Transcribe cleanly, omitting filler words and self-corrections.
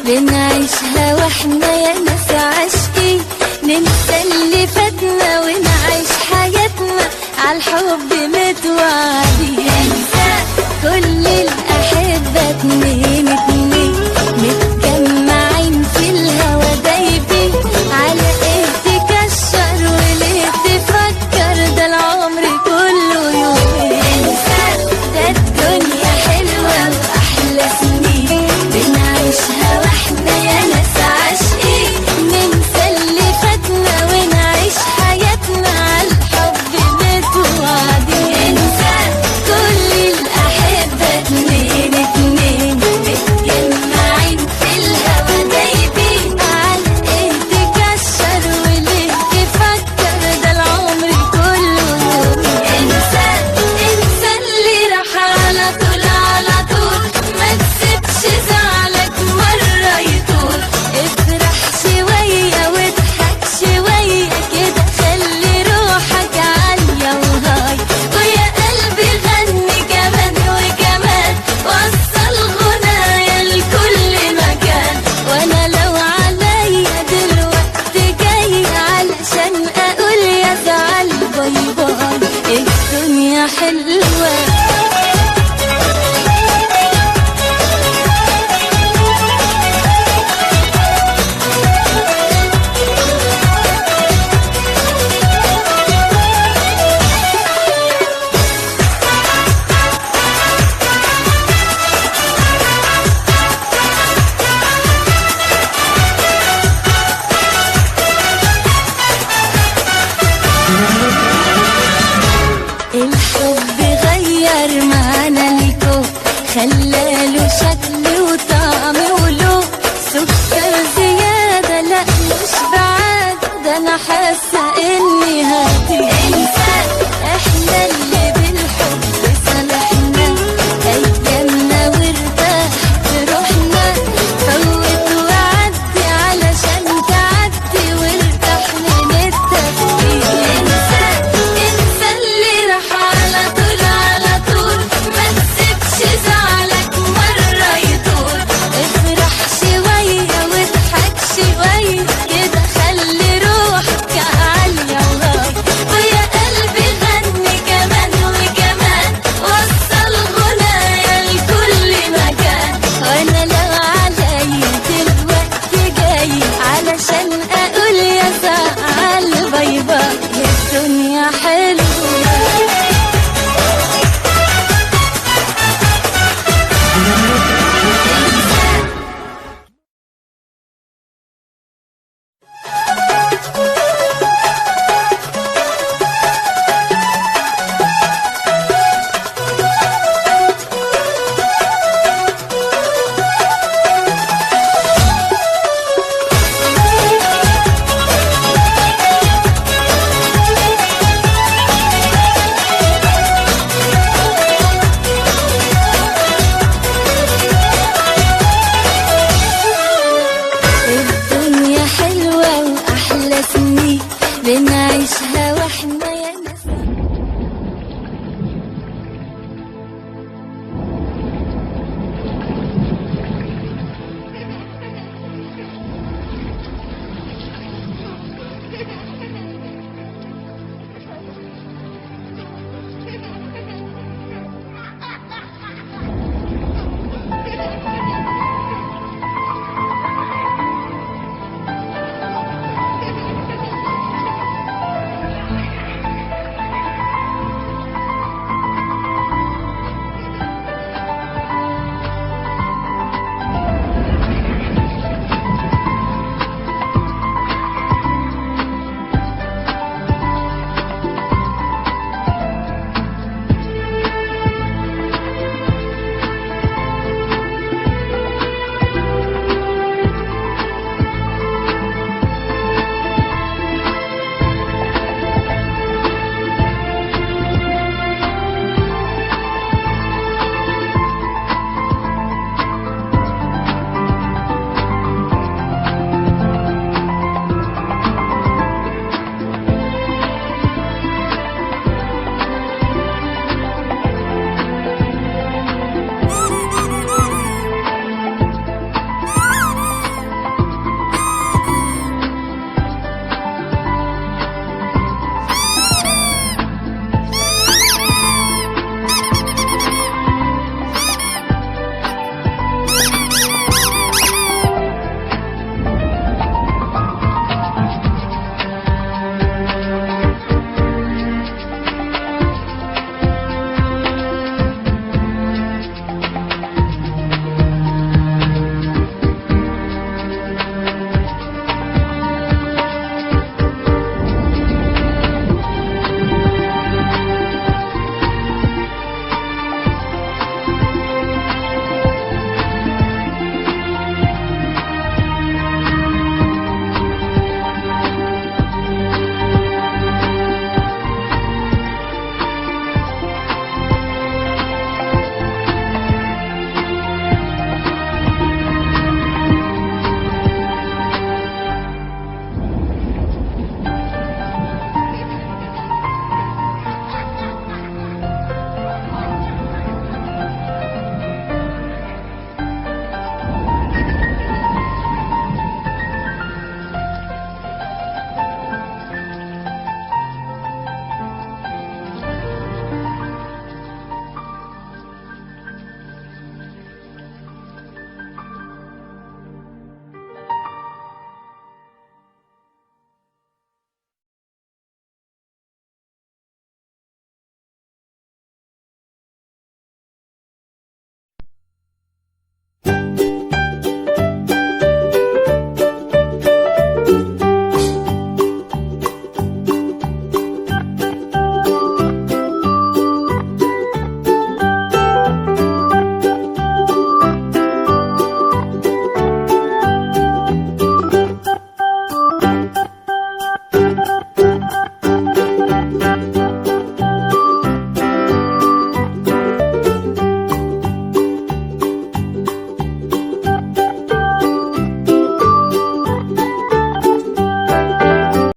بنعيشها واحنا يا ناس عاشقين، ننسى اللي فاتنا ونعيش حياتنا عالحب متوعدين. ننسى كل الأحبة اتنين اتنين متجمعين في الهوا دايبين. على ايه تكشر وليه تفكر؟ ده العمر كله يومين. ننسى ده الدنيا حلوة وأحلى سنين بنعيشها واحنا يا ناس عاشقين. ننسى اللي فاتنا ونعيش حياتنا عالحب متوعدين. ننسى كل الأحبة اتنين اتنين متجمعين في الهوا دايبين. على ايه تكشر وليه تفكر؟ ده العمر كله يومين. انسى انسى اللي راح على طول على طول، ما تسيبش زعلك مرة يطول. افرح شوية واضحك شوية كده، خلي روحك عالية وهاي. ويا قلبي غني كمان وكمان، وصل غنايا لكل مكان. وانا لو عليا دلوقتي جاي علشان اقول يا زعل باي باي. الدنيا حلوة الحب غير معانا الكون، خلاله شكل